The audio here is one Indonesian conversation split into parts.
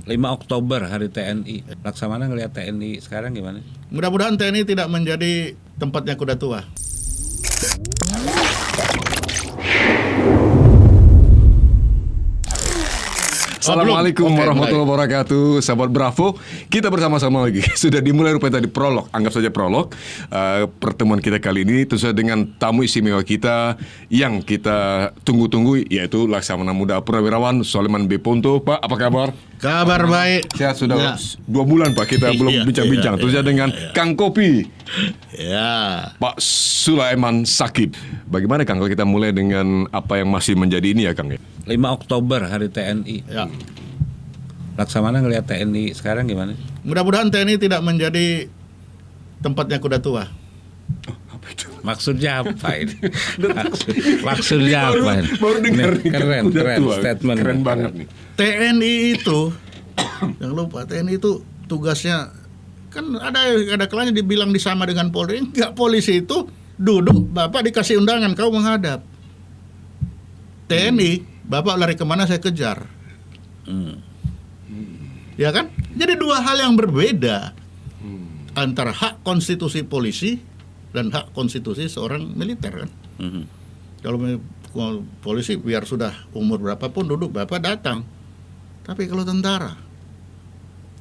5 Oktober Hari TNI. Laksamana ngelihat TNI sekarang gimana? Mudah-mudahan TNI tidak menjadi tempatnya kuda tua. Assalamualaikum warahmatullahi wabarakatuh, sahabat Bravo. Kita bersama-sama lagi. Sudah dimulai rupanya tadi prolog, anggap saja prolog. Pertemuan kita kali ini tentu saja dengan tamu istimewa kita yang kita tunggu-tunggu, yaitu Laksamana Muda Purnawirawan Soleman B. Ponto. Pak, apa kabar? Kabar baik. Sehat sudah 2 bulan Pak, kita belum bincang-bincang. Tentu saja dengan Kang Kopi, Pak Sulaiman Sakib. Bagaimana Kang kalau kita mulai dengan apa yang masih menjadi ini ya Kang? 5 Oktober Hari TNI. Ya. Laksamana ngelihat TNI sekarang gimana? Mudah-mudahan TNI tidak menjadi tempatnya kuda tua. Maksudnya apa ini? Maksudnya apa ini? Baru dengar nih, Keren statement. Keren banget nih. TNI itu, jangan lupa TNI itu tugasnya kan ada kalanya dibilang disama dengan Polri. Enggak, polisi itu duduk, Bapak dikasih undangan, kau menghadap. TNI, Bapak lari kemana saya kejar. Ya kan? Jadi dua hal yang berbeda antara hak konstitusi polisi dan hak konstitusi seorang militer kan. Kalau polisi biar sudah umur berapapun duduk, Bapak datang. Tapi kalau tentara,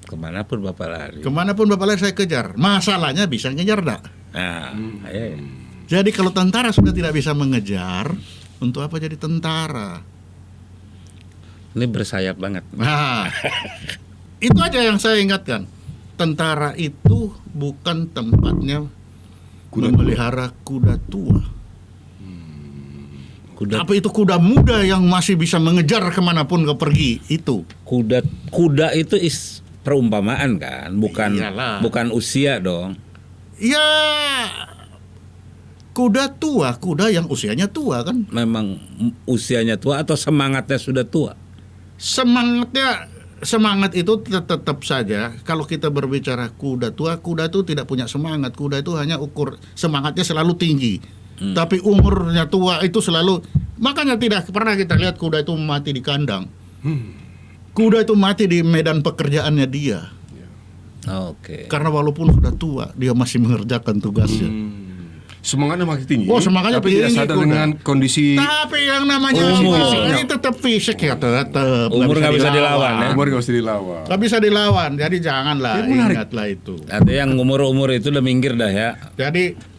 Kemanapun Bapak lari. saya kejar. Masalahnya bisa ngejar enggak? Nah, iya. Jadi kalau tentara sudah tidak bisa mengejar, untuk apa jadi tentara? Ini bersayap banget. Nah, itu aja yang saya ingatkan. Tentara itu bukan tempatnya memelihara kuda tua. Apa itu kuda muda yang masih bisa mengejar kemanapun kau pergi itu? Kuda itu perumpamaan kan, Iyalah. bukan usia dong. Ya, kuda tua, kuda yang usianya tua kan. Memang usianya tua atau semangatnya sudah tua? Semangat itu tetap saja. Kalau kita berbicara kuda tua, kuda itu tidak punya semangat. Kuda itu hanya ukur semangatnya selalu tinggi. Tapi umurnya tua itu selalu, makanya tidak pernah kita lihat kuda itu mati di kandang. Kuda itu mati di medan pekerjaannya dia. Oke. Karena walaupun sudah tua, dia masih mengerjakan tugasnya. Semangatnya makin tinggi. Oh, semangatnya tapi tinggi, tidak sadar kuda. dengan kondisi Tapi yang namanya Umur. ini tetap fisik ya, tetap. Umur nggak bisa dilawan, ya? umur nggak bisa dilawan. Nggak bisa dilawan, jadi janganlah, ingatlah itu. Ada yang umur itu udah minggir dah ya. Jadi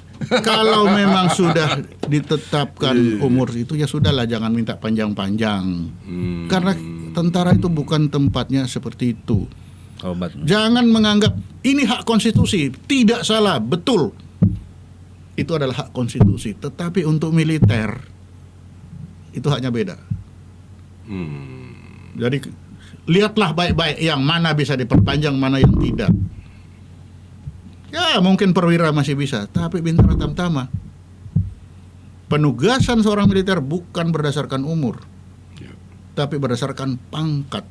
kalau memang sudah ditetapkan umur itu ya sudahlah, jangan minta panjang-panjang. Karena tentara itu bukan tempatnya seperti itu. Obat. Jangan menganggap ini hak konstitusi, tidak salah, betul. Itu adalah hak konstitusi, tetapi untuk militer itu haknya beda. Jadi lihatlah baik-baik yang mana bisa diperpanjang, mana yang tidak. Ya mungkin perwira masih bisa, tapi bintara tamtama. Penugasan seorang militer bukan berdasarkan umur, tapi berdasarkan pangkat.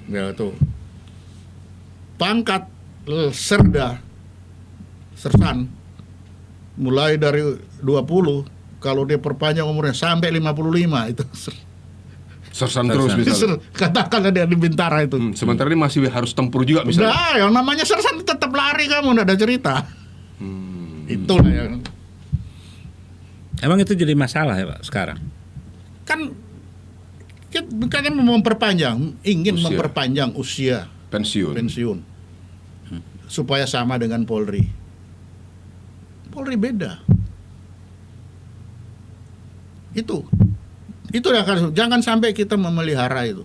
Ya tuh. Pangkat serda, sersan, mulai dari 20, kalau dia perpanjang umurnya sampai 55 itu Sersan terus misalnya. katakan ada di bintara itu. Sementara ini masih harus tempur juga misalnya. Nah, yang namanya sersan tetap lari, kamu nggak ada cerita. Itulah yang Emang itu jadi masalah ya Pak sekarang? kan kita bukannya ingin Usia. memperpanjang usia Pensiun. supaya sama dengan Polri. Polri beda. Itu yang harus, jangan sampai kita memelihara itu.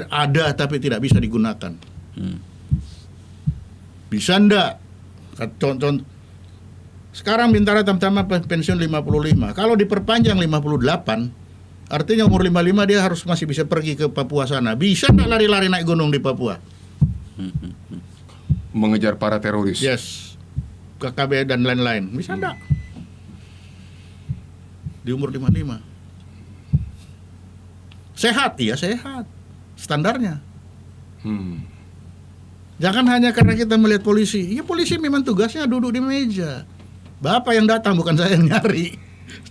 Ada tapi tidak bisa digunakan. Bisa ndak? Contoh sekarang bintara tamtama pensiun 55. Kalau diperpanjang 58, artinya umur 55 dia harus masih bisa pergi ke Papua sana. Bisa nggak lari-lari naik gunung di Papua? Mengejar para teroris. Yes. KKB dan lain-lain. Bisa nggak? Di umur 55. Sehat, iya sehat. Standarnya. Jangan hanya karena kita melihat polisi. Ya polisi memang tugasnya duduk di meja. Bapak yang datang, bukan saya yang nyari.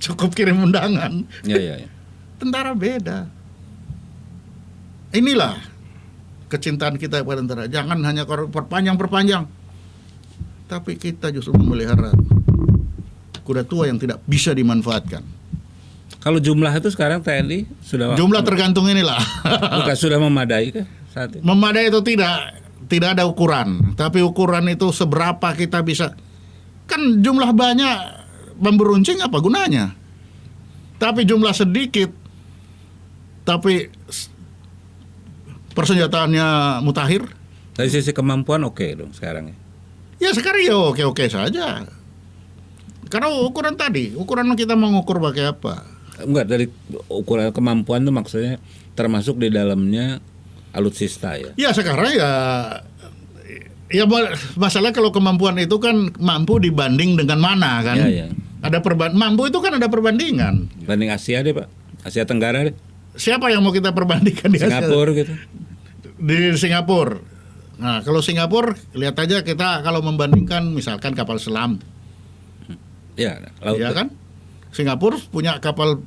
Cukup kirim undangan. Iya. Tentara beda. inilah kecintaan kita kepada tentara. Jangan hanya perpanjang, tapi kita justru memelihara kuda tua yang tidak bisa dimanfaatkan. Kalau jumlah itu sekarang TNI sudah Jumlah tergantung inilah. bukan sudah memadai kah saat ini? Memadai itu tidak ada ukuran, tapi ukuran itu seberapa kita bisa. Kan jumlah banyak memberuncing apa gunanya? Tapi jumlah sedikit, tapi persenjataannya mutakhir. Dari sisi kemampuan oke dong sekarang ya. Ya sekarang ya oke saja. Karena ukuran kita mengukur pakai apa? Enggak, dari ukuran kemampuan itu maksudnya termasuk di dalamnya alutsista ya. Ya sekarang ya masalah kalau kemampuan itu kan mampu dibanding dengan mana kan? Ya. Ada mampu itu kan ada perbandingan. Banding Asia deh Pak, Asia Tenggara deh, Siapa yang mau kita perbandingkan di Singapura gitu. Di Singapura. Nah, kalau Singapura lihat aja kita kalau membandingkan misalkan kapal selam, Ya, laut. ya kan? Singapura punya kapal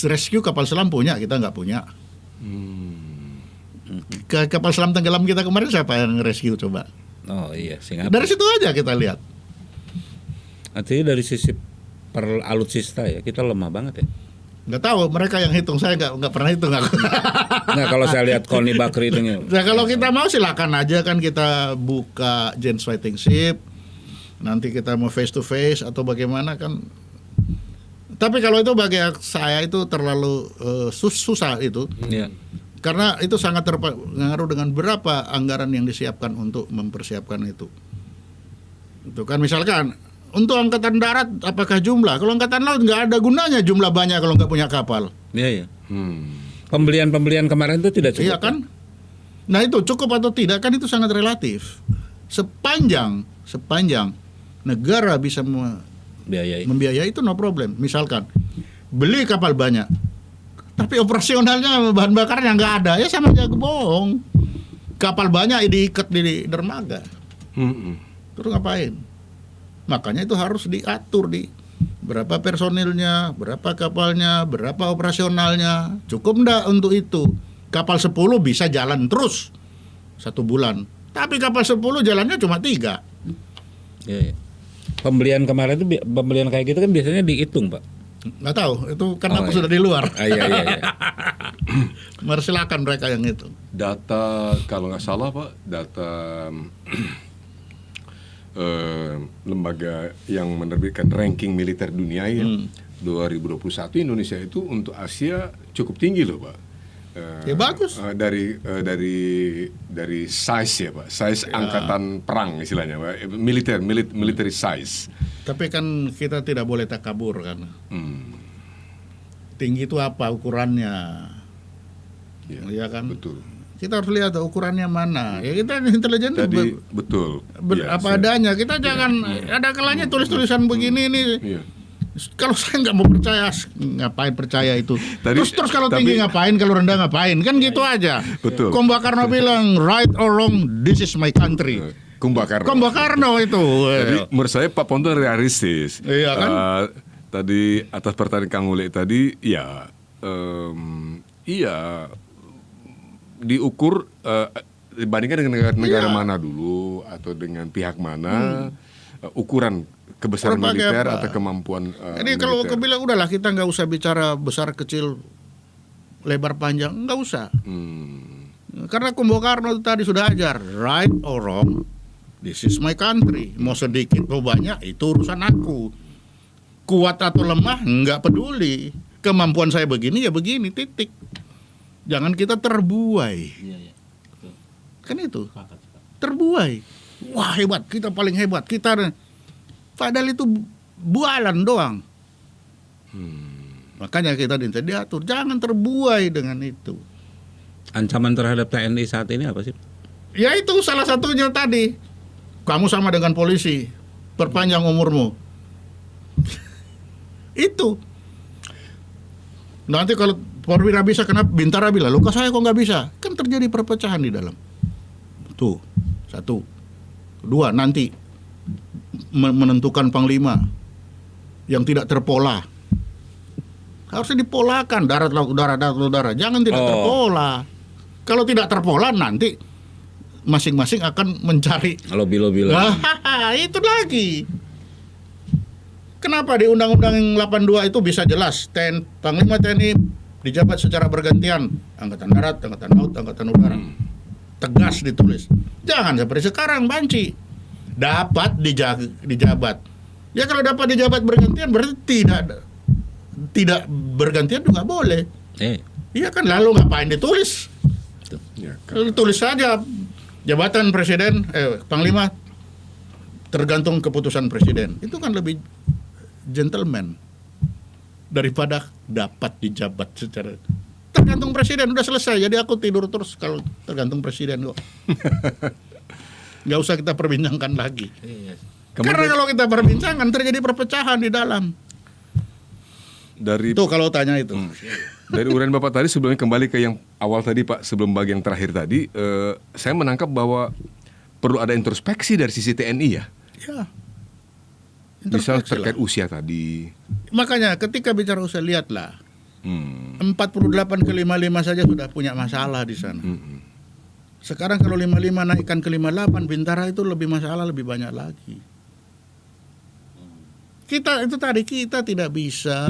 rescue, kapal selam punya, kita nggak punya. Kapal selam tenggelam kita kemarin siapa yang rescue coba? Oh iya, Singapura. Dari situ aja kita lihat. Artinya dari sisi per alutsista ya kita lemah banget ya. Nggak tahu, mereka yang hitung, saya nggak pernah hitung aku. Nah kalau saya lihat Koni Bakri itu Nah kalau kita mau silakan aja kan kita buka James Fighting Ship, nanti kita mau face to face atau bagaimana kan. Tapi kalau itu bagi saya itu terlalu susah itu, ya. karena itu sangat terpengaruh dengan berapa anggaran yang disiapkan untuk mempersiapkan itu. Itu kan misalkan untuk angkatan darat apakah jumlah? Kalau angkatan laut nggak ada gunanya jumlah banyak kalau nggak punya kapal. Iya. Pembelian kemarin itu tidak cukup. Iya kan? Nah itu cukup atau tidak kan itu sangat relatif. Sepanjang negara bisa membiayai itu no problem. Misalkan beli kapal banyak, tapi operasionalnya bahan bakarnya nggak ada, ya sama aja bohong. Kapal banyak diikat di dermaga, terus ngapain? Makanya itu harus diatur di berapa personilnya, berapa kapalnya, berapa operasionalnya. Cukup enggak untuk itu? Kapal 10 bisa jalan terus 1 bulan, tapi kapal 10 jalannya cuma 3. Iya. Pembelian kemarin itu pembelian kayak gitu kan biasanya dihitung Pak. Nggak tahu, itu kan aku iya. sudah di luar. Iya. Silakan mereka yang itu. Data kalau nggak salah Pak, data lembaga yang menerbitkan ranking militer dunia ya 2021 Indonesia itu untuk Asia cukup tinggi loh Pak. Ya bagus. Dari size ya Pak, size angkatan perang istilahnya Pak, military size. Tapi kan kita tidak boleh takabur kan. Tinggi itu apa ukurannya? Ya kan. Betul. Kita harus lihat ukurannya mana. Ya kita intelijen Tadi betul. Ya, apa adanya. Kita jangan ada kalanya tulis-tulisan begini nih. Iya. Kalau saya nggak mau percaya, ngapain percaya itu? Tadi, terus kalau tinggi ngapain, kalau rendah ngapain? Kan gitu aja. Betul. Kumbakarno bilang right or wrong, this is my country. Kumbakarno itu. Jadi menurut saya Pak Ponto realistis. Iya kan? Tadi atas pertanyaan Kang Ule tadi, ya, iya diukur dibandingkan dengan negara mana dulu atau dengan pihak mana, ukuran kebesaran militer atau kemampuan. Jadi kalau aku bilang udahlah kita nggak usah bicara besar kecil, lebar panjang, nggak usah. Karena Kumbakarno tadi sudah ajar right or wrong, this is my country. Mau sedikit mau banyak itu urusan aku. Kuat atau lemah nggak peduli. Kemampuan saya begini ya begini, titik. Jangan kita terbuai. Kan itu terbuai. Wah hebat, kita paling hebat. Kita padahal itu bualan doang. Makanya kita diatur, jangan terbuai dengan itu. Ancaman terhadap TNI saat ini apa sih? Ya itu salah satunya tadi. Kamu sama dengan polisi, perpanjang umurmu. Itu. Nanti kalau perwira bisa, kenapa Bintara bilang, luka saya kok nggak bisa? Kan terjadi perpecahan di dalam. Tuh, 1. 2, nanti menentukan panglima yang tidak terpola. Harusnya dipolakan, darat laut udara, darat laut udara. Jangan tidak terpola. Kalau tidak terpola nanti masing-masing akan mencari. Lobby-lobby lagi. Itu lagi. Kenapa di Undang-Undang 82 itu bisa jelas Panglima TNI dijabat secara bergantian, Angkatan Darat, Angkatan Laut, Angkatan Udara. Tegas ditulis. Jangan seperti sekarang banci. Dapat dijabat. Ya kalau dapat dijabat bergantian berarti tidak bergantian juga boleh. Iya kan, lalu ngapain ditulis? Ya, Tulis saja jabatan presiden, panglima tergantung keputusan presiden. Itu kan lebih gentleman daripada dapat dijabat secara tergantung presiden. Udah selesai, jadi aku tidur terus kalau tergantung presiden kok. Nggak usah kita perbincangkan lagi. Karena kalau kita perbincangkan terjadi perpecahan di dalam. Itu kalau tanya itu. Dari uraian Bapak tadi, sebelumnya kembali ke yang awal tadi Pak, sebelum bagian terakhir tadi, saya menangkap bahwa perlu ada introspeksi dari sisi TNI ya. Ya. Misal terkait usia tadi. Makanya ketika bicara usia, lihatlah 48 ke 55 saja sudah punya masalah di sana. Sekarang kalau 55 naikkan ke 58, Bintara itu lebih masalah lebih banyak lagi. Kita tidak bisa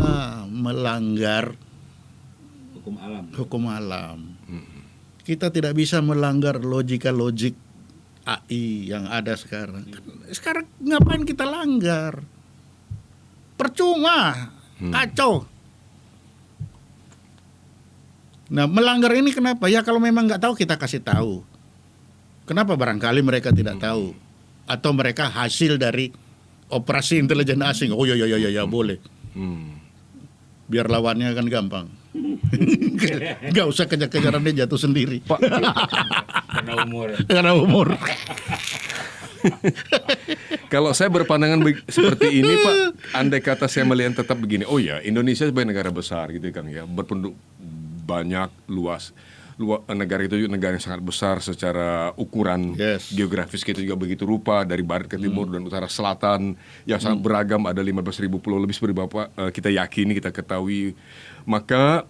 melanggar hukum alam. Kita tidak bisa melanggar logik AI yang ada sekarang. Sekarang ngapain kita langgar? Percuma, kacau. Nah, melanggar ini kenapa? Ya kalau memang nggak tahu kita kasih tahu. Kenapa barangkali mereka tidak tahu? Atau mereka hasil dari operasi intelijen asing? Oh ya boleh. Biar lawannya kan gampang. Nggak usah kejar-kejaran, dia jatuh sendiri. Pak, Karena umur. kalau saya berpandangan seperti ini Pak, andai kata saya melihat tetap begini, oh ya Indonesia sebagai negara besar gitu kan ya, berpenduduk banyak, luas negara itu juga negara yang sangat besar secara ukuran geografis, kita juga begitu rupa dari barat ke timur dan utara selatan yang sangat beragam, ada 15.000 pulau lebih seperti Bapak kita yakini, kita ketahui, maka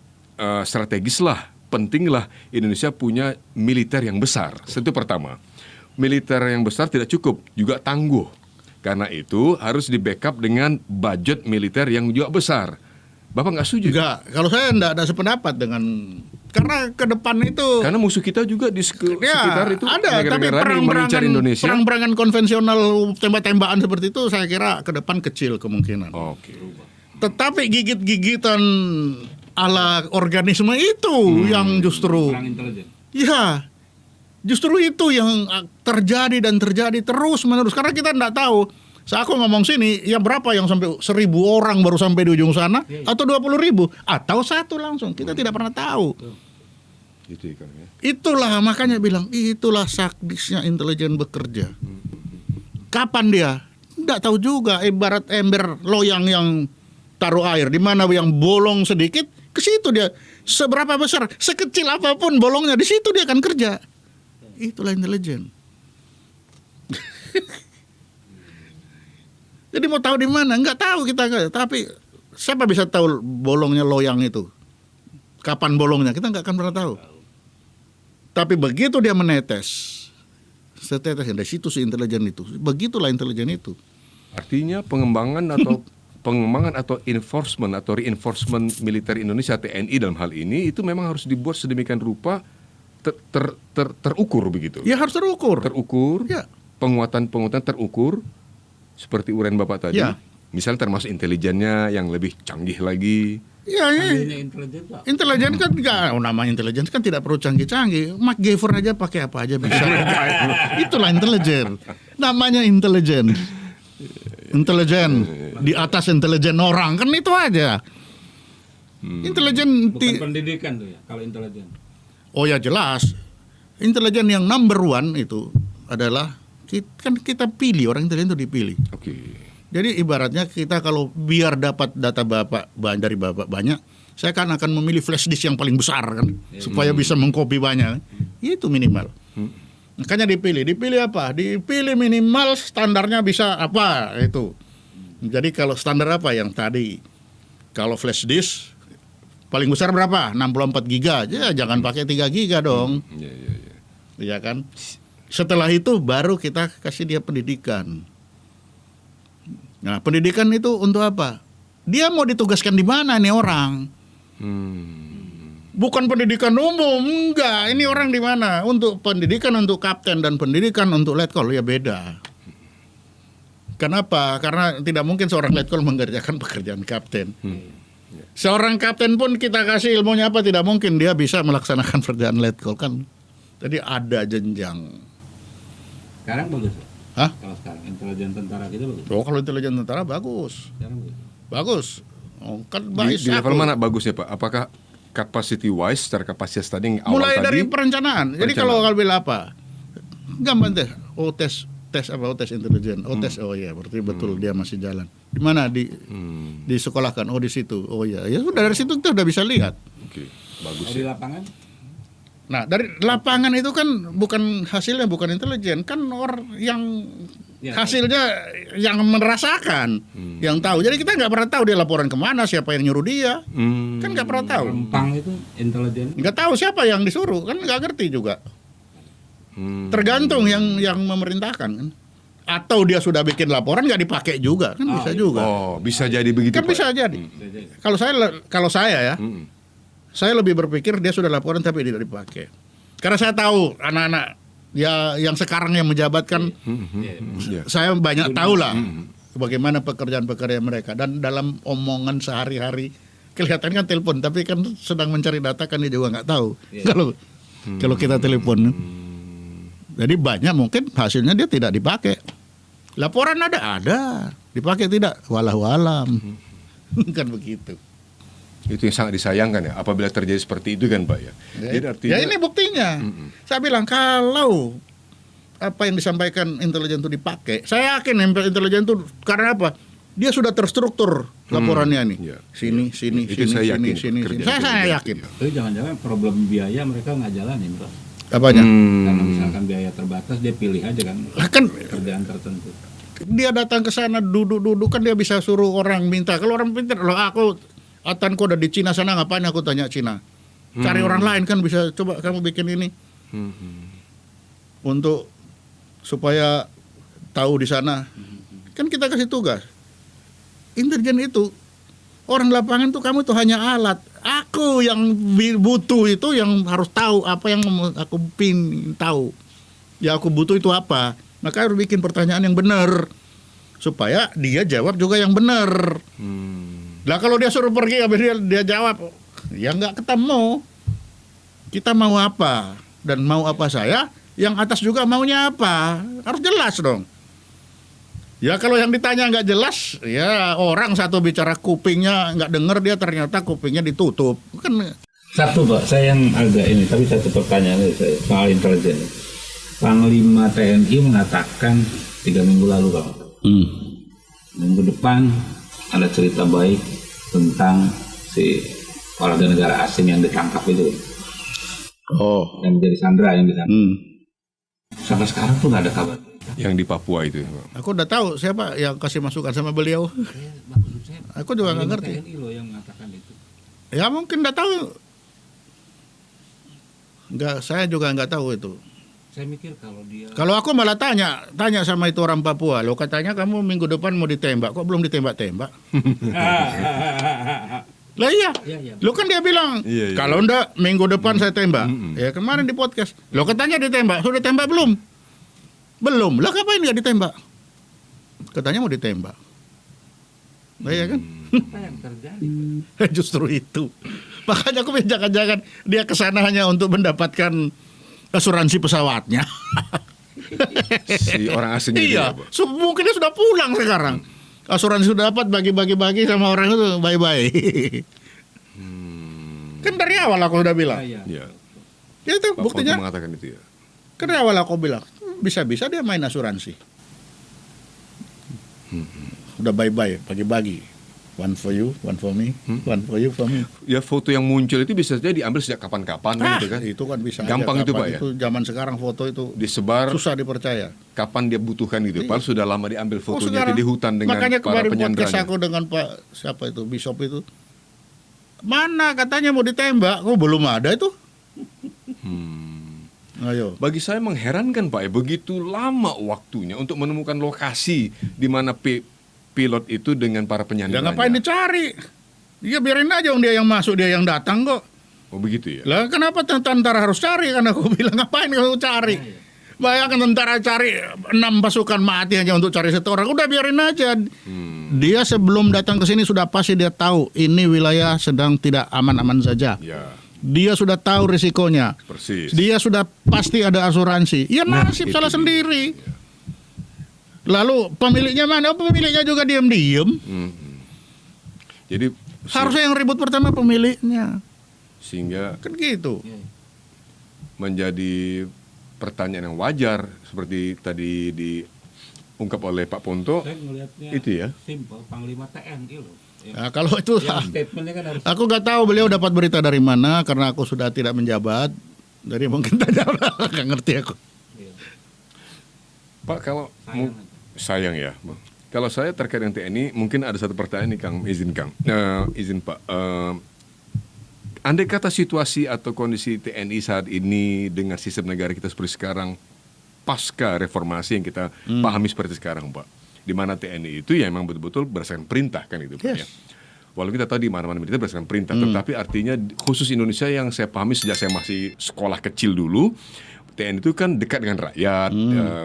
strategislah, pentinglah Indonesia punya militer yang besar. Itu pertama. Militer yang besar tidak cukup, juga tangguh. Karena itu harus di-backup dengan budget militer yang juga besar. Bapak nggak setuju? Enggak, kalau saya enggak ada sependapat dengan, karena ke depan itu karena musuh kita juga di sekitar itu ada, tapi negara-negara yang mengincar Indonesia. Perang-perangan konvensional tembak-tembakan seperti itu saya kira ke depan kecil kemungkinan. Oke. Tetapi gigit-gigitan ala organisme itu yang justru Perang intelijen. ya justru itu yang terjadi dan terjadi terus menerus, karena kita enggak tahu. Saya aku ngomong sini, ya berapa yang sampai 1.000 orang baru sampai di ujung sana, atau 20.000, atau satu langsung, kita tidak pernah tahu. Gitu kan ya. Itulah makanya bilang, itulah sadisnya intelijen bekerja. Kapan dia? Tidak tahu juga. Ibarat ember loyang yang taruh air, di mana yang bolong sedikit, ke situ dia. Seberapa besar, sekecil apapun bolongnya, di situ dia akan kerja. Itulah intelijen. Jadi mau tahu di mana? Enggak tahu kita. Tapi siapa bisa tahu bolongnya loyang itu? Kapan bolongnya? Kita enggak akan pernah tahu. Tapi begitu dia menetes, setetes dari situ si intelijen itu. Begitulah intelijen itu. Artinya pengembangan atau enforcement atau reinforcement militer Indonesia TNI dalam hal ini itu memang harus dibuat sedemikian rupa terukur begitu. Ya harus terukur. Terukur. Ya. Penguatan terukur. Seperti uraian Bapak tadi, misalnya termasuk intelijennya yang lebih canggih lagi. Ya, intelijen kan nama intelijen kan tidak perlu canggih-canggih. MacGyver aja pakai apa aja bisa. Itulah intelijen. Namanya intelijen. Intelijen di atas intelijen orang kan itu aja. Intelijen bukan pendidikan tuh ya kalau intelijen. Oh ya jelas. Intelijen yang number one itu adalah kan kita pilih, orang intelijen itu dipilih. Oke. Jadi ibaratnya kita kalau biar dapat data Bapak dari Bapak banyak, saya kan akan memilih flash disk yang paling besar kan, supaya bisa mengcopy banyak. Itu minimal. Makanya dipilih apa? Dipilih minimal standarnya bisa apa itu. Jadi kalau standar apa yang tadi, kalau flash disk paling besar berapa? 64 giga. Ya jangan pakai 3 giga dong. Iya, iya, iya. Iya kan? Setelah itu baru kita kasih dia pendidikan. Nah, pendidikan itu untuk apa? Dia mau ditugaskan di mana nih orang? Bukan pendidikan umum, enggak. Ini orang di mana? Untuk pendidikan untuk kapten dan pendidikan untuk letkol ya beda. Kenapa? Karena tidak mungkin seorang letkol mengerjakan pekerjaan kapten. Seorang kapten pun kita kasih ilmunya apa, tidak mungkin dia bisa melaksanakan pekerjaan letkol kan. Jadi ada jenjang. Sekarang bagus. Hah? Kalau sekarang intelijen tentara kita bagus. Oh, kalau intelijen tentara bagus. Sekarang bagus. Bagus. Oh, kan Di baik level mana bagusnya Pak? Apakah capacity wise secara kapasitas tadi yang awal mulai tadi? dari perencanaan. Jadi kalau bilang apa? Gampang deh. Oh, tes apa? Oh, tes intelijen. Oh, tes. Oh ya, berarti betul dia masih jalan. Di mana disekolahkan? Oh, di situ. Oh ya. Ya sudah, dari situ kita udah bisa lihat. Oke, bagus Kalau di ya. lapangan Nah, dari lapangan itu kan bukan hasilnya, bukan intelijen, kan orang yang Ya, hasilnya yang merasakan, yang tahu. Jadi kita nggak pernah tahu dia laporan kemana, siapa yang nyuruh dia, kan nggak pernah tahu. Rempang itu intelijen. Nggak tahu siapa yang disuruh, kan nggak ngerti juga. Tergantung yang memerintahkan kan. Atau dia sudah bikin laporan nggak dipakai juga, kan bisa juga. Oh, bisa jadi begitu Kan Pak? bisa jadi. Kalau saya ya, saya lebih berpikir dia sudah laporan tapi tidak dipakai. Karena saya tahu anak-anak ya yang sekarang yang menjabat kan, Iya. saya banyak tahu lah bagaimana pekerjaan-pekerjaan mereka, dan dalam omongan sehari-hari kelihatan kan telepon, tapi kan sedang mencari data kan dia juga nggak tahu kalau kita telepon. Jadi banyak mungkin hasilnya dia tidak dipakai. Laporan ada, dipakai tidak, walau alam. Kan begitu. Itu yang sangat disayangkan ya, apabila terjadi seperti itu kan Pak ya. Jadi artinya, Ya ini buktinya. Saya bilang kalau apa yang disampaikan intelijen itu dipakai, saya yakin intelijen itu karena apa? Dia sudah terstruktur laporannya nih. Iya. Sini. Itu saya yakin, Sini. kerjaan Saya intelijen yakin. itu, ya. Tapi jangan-jangan problem biaya mereka nggak jalanin, bro. Apanya? Karena misalkan biaya terbatas, dia pilih aja kan Kan pekerjaan tertentu. dia datang ke sana duduk kan dia bisa suruh orang minta. Kalau orang pintar, loh aku atanku udah di Cina sana, ngapain aku tanya Cina? Cari orang lain kan bisa, coba kamu bikin ini. Untuk supaya tahu di sana. Kan kita kasih tugas. Intelijen itu orang lapangan tuh, kamu tuh hanya alat. Aku yang butuh itu yang harus tahu apa yang aku pingin tahu. Ya aku butuh itu apa. Maka harus bikin pertanyaan yang benar supaya dia jawab juga yang benar. Lah kalau dia suruh pergi habis dia jawab, ya nggak ketemu. Kita mau apa dan mau apa saya, yang atas juga maunya apa, harus jelas dong. Ya kalau yang ditanya nggak jelas, ya orang satu bicara kupingnya nggak denger, dia ternyata kupingnya ditutup. Kan Satu Pak, saya yang agak ini, tapi satu pertanyaan saya soal intelijen. Panglima TNI mengatakan 3 minggu lalu Pak, minggu depan ada cerita baik tentang si warga negara asing yang ditangkap itu, yang menjadi sandera yang ditangkap. Sampai sekarang tuh nggak ada kabar. Yang di Papua itu Pak. Aku udah tahu siapa yang kasih masukan sama beliau. Maksud saya, Aku juga nggak Panglima ngerti. TNI loh yang mengatakan itu. Ya mungkin nggak tahu. Nggak, saya juga nggak tahu itu. Saya mikir kalau dia Kalau aku malah tanya sama itu orang Papua, lo katanya kamu minggu depan mau ditembak, kok belum ditembak-tembak? Lah iya, Iya. lo kan dia bilang, Iya. kalau enggak minggu depan saya tembak. Ya kemarin di podcast, lo katanya ditembak, sudah tembak belum? Belum, lah ngapain nggak ditembak? Katanya mau ditembak. Nah iya kan? apa yang terjadi? Justru itu. Makanya aku bilang jangan-jangan dia kesana hanya untuk mendapatkan asuransi pesawatnya. Si orang asing itu Iya, ya, Pak. mungkin dia sudah pulang sekarang. Asuransi sudah dapat, bagi-bagi sama orang itu, bye-bye. Kan dari awal aku udah bilang. Iya. Iya. Ya itu Pak buktinya. Fonto mengatakan itu ya. Kan dari awal aku bilang, bisa-bisa dia main asuransi. Udah bye-bye, bagi-bagi. One for you, one for me, one for you, for me. Ya foto yang muncul itu bisa saja diambil sejak kapan-kapan gitu kan. Itu kan bisa Gampang aja, itu kapan Pak ya. Itu zaman sekarang foto itu Disebar susah dipercaya. kapan dia butuhkan gitu. Padahal sudah lama diambil fotonya sekarang. itu di hutan dengan Makanya para kemarin podcast penyanderanya. aku dengan Pak siapa itu Bishop itu, Mana katanya mau ditembak, kok belum ada itu. Ayo. Bagi saya mengherankan Pak ya, begitu lama waktunya untuk menemukan lokasi di mana pilot itu dengan para Ya penyanderanya. ngapain dicari? Dia biarin aja dia yang masuk, dia yang datang kok. Oh begitu ya? Lah kenapa tentara harus cari? Karena aku bilang ngapain kamu cari? Bayangkan tentara cari 6 pasukan mati hanya untuk cari satu orang. Udah biarin aja. Dia sebelum datang ke sini sudah pasti dia tahu ini wilayah sedang tidak aman-aman saja. Ya, Dia sudah tahu risikonya. persis. Dia sudah pasti ada asuransi. Ya nasib itu salah dia. sendiri. Lalu pemiliknya mana? Pemiliknya juga diam-diam. Jadi Harusnya yang ribut pertama pemiliknya. sehingga Kan gitu. menjadi pertanyaan yang wajar seperti tadi diungkap oleh Pak Ponto. Saya ngelihatnya Itu ya. simpel, Panglima TNI loh. Nah, kalau itu Yang statementnya kan harus aku nggak tahu beliau dapat berita dari mana karena aku sudah tidak menjabat. Jadi mungkin tanya nggak ngerti aku. Pak, kalau sayang. sayang ya. Kalau saya terkait dengan TNI, mungkin ada satu pertanyaan nih Kang, izin Kang. Izin Pak. Andai kata situasi atau kondisi TNI saat ini dengan sistem negara kita seperti sekarang, pasca reformasi yang kita pahami seperti sekarang Pak. Di mana TNI itu ya memang betul-betul berdasarkan perintah kan itu Pak ya. Walaupun kita tahu di mana-mana militer berdasarkan perintah, tetapi artinya khusus Indonesia yang saya pahami sejak saya masih sekolah kecil dulu, TNI itu kan dekat dengan rakyat,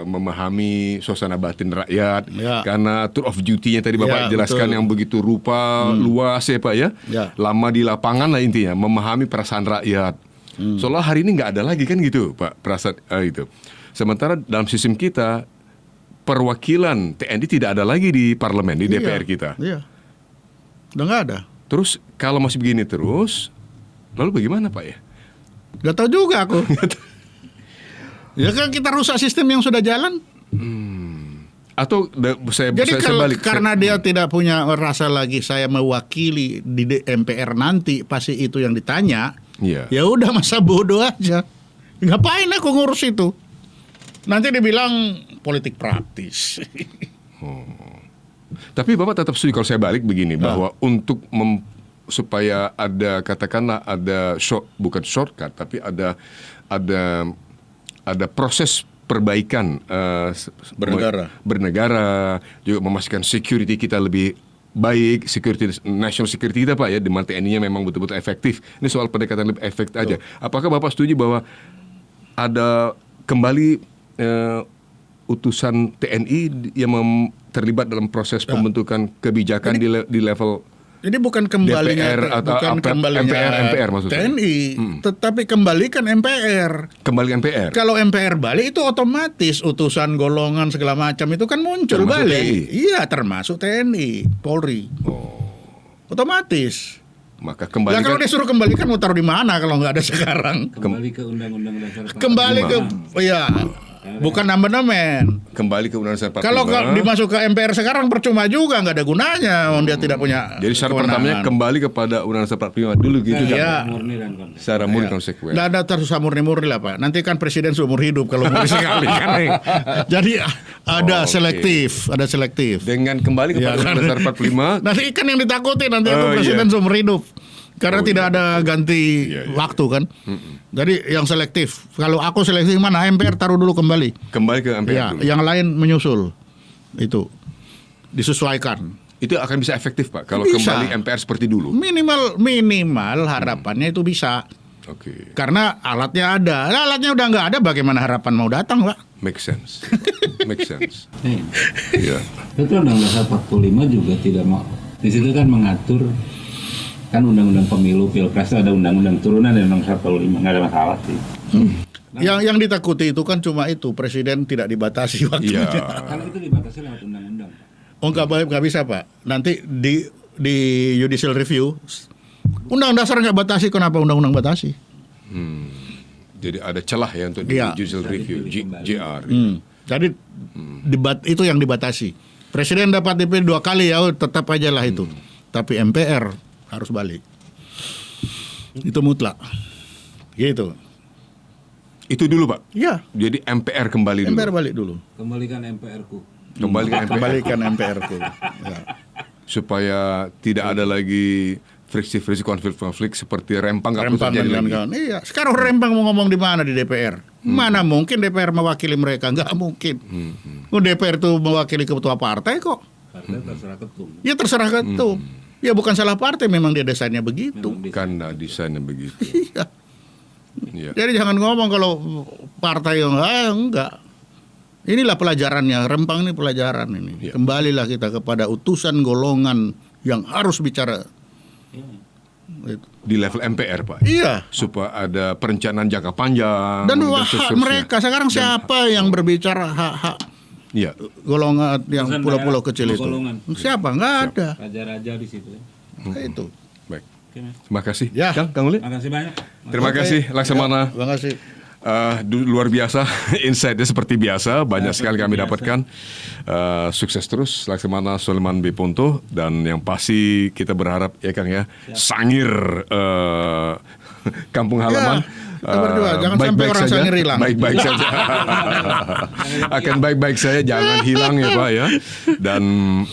memahami suasana batin rakyat, Ya. karena tour of duty-nya tadi Bapak Ya, jelaskan betul. yang begitu rupa luas ya Pak ya, Ya. lama di lapangan lah intinya, memahami perasaan rakyat. Soalnya hari ini nggak ada lagi kan gitu Pak, perasaan itu. Sementara dalam sistem kita, perwakilan TNI tidak ada lagi di parlemen, di DPR kita. Iya. Udah nggak ada. Terus kalau masih begini terus, lalu bagaimana Pak ya? Gak tahu juga aku. Ya kan kita rusak sistem yang sudah jalan. Atau saya Jadi kalau balik, karena dia tidak punya rasa lagi saya mewakili di MPR nanti pasti itu yang ditanya. Iya. Ya udah masa bodoh aja. Ngapain aku ngurus itu? Nanti dibilang politik praktis. Tapi Bapak tetap setuju kalau saya balik begini bahwa untuk supaya ada katakanlah ada bukan shortcut tapi ada proses perbaikan bernegara juga memastikan security kita lebih baik, national security kita Pak ya, di mana TNI-nya memang betul-betul efektif. Ini soal pendekatan lebih efektif aja. Apakah Bapak setuju bahwa ada kembali utusan TNI yang terlibat dalam proses pembentukan kebijakan di level Ini bukan kembalinya DPR atau bukan apa, kembalinya MPR maksudnya. TNI, tetapi kembalikan MPR. Kembali MPR. Kalau MPR balik itu otomatis utusan golongan segala macam itu kan muncul Termasuk balik. TNI? Iya, termasuk TNI, Polri. Otomatis. Maka Lah kembalikan kalau disuruh kembalikan mau taruh di mana kalau nggak ada sekarang? kembali ke Undang-Undang Dasar 45. Kembali ke ya, bukan amandemen. kembali ke Undang-Undang 45. Kalau dimasuk ke MPR sekarang percuma juga, nggak ada gunanya. Dia tidak punya. Jadi syarat pertamanya kewenangan. kembali kepada Undang-Undang 45 dulu gitu kan. Iya. Murni dan konten. Secara murni konsekuen. Nggak ada tersusah murni-murni lah Pak. Nanti kan presiden seumur hidup kalau murni sekali kan. Jadi ada Oke. selektif, ada selektif. Dengan kembali Ya, kepada kan? Undang-Undang 45. Nanti kan yang ditakuti nanti aku Oh, presiden seumur hidup. Karena Oh, tidak iya. ada ganti Iya, iya. waktu kan. Jadi yang selektif. Kalau aku selektif mana MPR taruh dulu kembali. Kembali ke MPR Ya, dulu. yang lain menyusul. Itu disesuaikan. Itu akan bisa efektif Pak kalau Bisa. kembali MPR seperti dulu. Minimal harapannya itu bisa. Oke. Karena alatnya ada. Nah, alatnya udah nggak ada, bagaimana harapan mau datang, Pak? Make sense. Make sense. Iya. Iya. Itu Undang-Undang Dasar 45 juga tidak mau. Di situ kan mengatur kan Undang-Undang Pemilu, Pilpres ada undang-undang turunan dari Undang-Undang 45, nggak ada masalah sih. Yang ditakuti itu kan cuma itu, presiden tidak dibatasi waktunya. Iya. Karena itu dibatasi lewat undang-undang. Oh nggak bisa Pak. Nanti di judicial review, undang dasar nggak batasi, kenapa undang-undang batasi? Jadi ada celah ya untuk Iya. judicial review, JR. Jadi debat itu yang dibatasi. Presiden dapat dipilih 2 kali ya tetap aja lah itu. Tapi MPR harus balik. Itu mutlak. Gitu. Itu dulu Pak. Iya. Jadi MPR kembali dulu. MPR balik dulu. Kembalikan MPR-ku. Kembali ke MPR. Kembalikan MPR ku. Ya. Supaya tidak ada lagi friksi-friksi konflik-konflik seperti Rempang nggak perlu Rempang terjadi dan lagi. kawan-kawan. Iya, sekarang Rempang mau ngomong di mana di DPR? Mana mungkin DPR mewakili mereka? Nggak mungkin. DPR itu mewakili ketua partai kok. Partai terserah ketum. Ya terserah ketum. Ya bukan salah partai, memang dia desainnya begitu. Karena desainnya begitu. Iya. Iya. Jadi jangan ngomong kalau partai yang enggak. Inilah pelajarannya, Rempang ini pelajaran ini. Iya. Kembalilah kita kepada utusan golongan yang harus bicara. Itu. Di level MPR, Pak. Iya. Supaya ada perencanaan jangka panjang Dan hak seterusnya. mereka sekarang siapa yang berbicara hak-hak Iya. golongan yang Urusan pulau-pulau daerah, kecil itu? golongan. Siapa? Nggak ada. Raja-raja di situ. Nah, itu. Baik. Oke, Mas. Terima kasih. Ya. Kang Uli. Makasih banyak. Terima kasih Laksamana. Terima kasih. Luar biasa insight-nya seperti biasa, banyak sekali kami dapatkan. Sukses terus Laksamana Sulaiman B. Ponto, dan yang pasti kita berharap ya Kang ya, Sangir kampung halaman kita berdua, jangan sampai orang Sangir hilang. Baik-baik saja. Akan baik-baik saja, jangan hilang ya Pak ya. Dan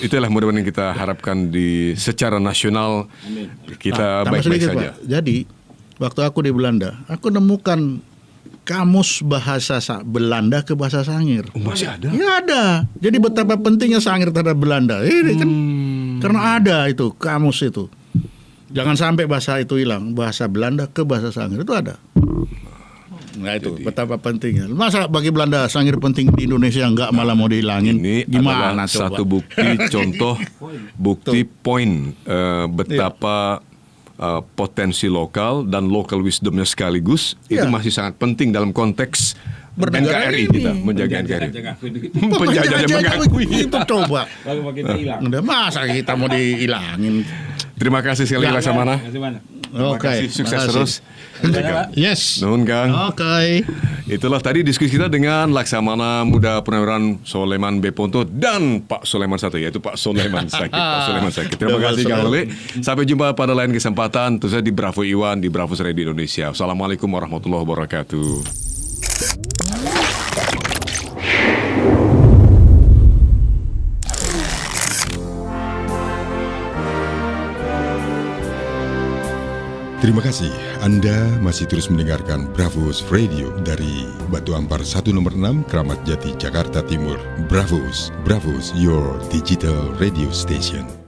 itulah mudah-mudahan kita harapkan di secara nasional kita Tambah baik-baik sedikit, saja. Pak. Jadi waktu aku di Belanda, aku nemukan kamus bahasa Belanda ke bahasa Sangir. Oh, masih ada? Ya ada. Jadi betapa pentingnya Sangir terhadap Belanda. Ini kan karena ada itu kamus itu. Jangan sampai bahasa itu hilang. Bahasa Belanda ke bahasa Sangir itu ada. Nah itu betapa pentingnya. Masa bagi Belanda Sangir penting di Indonesia enggak malah mau dihilangin? Ini Gimana adalah coba? satu bukti contoh bukti poin betapa potensi lokal dan local wisdomnya sekaligus itu Iya. masih sangat penting dalam konteks Bernegara NKRI ini. kita menjaga NKRI. Penjajah Penjajah mengaku. itu coba. Lalu kita hilang. Udah masa kita mau dihilangin? Terima kasih sekali Ya. Laksamana. Makasih banyak. Terima Oke, kasih, sukses makasih. terus. Yes. Nuhun Kang. Oke. Itulah tadi diskusi kita dengan Laksamana Muda Purnawirawan Sulaiman B. Ponto dan Pak Sulaiman satu, yaitu Pak Sulaiman Sakit. Pak Sulaiman Sakit. Terima Double kasih Kang Sulaiman. Uli. Sampai jumpa pada lain kesempatan. Terus di Bravo Iwan di Bravo Radio Indonesia. Assalamualaikum warahmatullahi wabarakatuh. Terima kasih Anda masih terus mendengarkan Bravos Radio dari Batu Ampar 1 nomor 6 Kramat Jati Jakarta Timur. Bravos, Bravos, your digital radio station.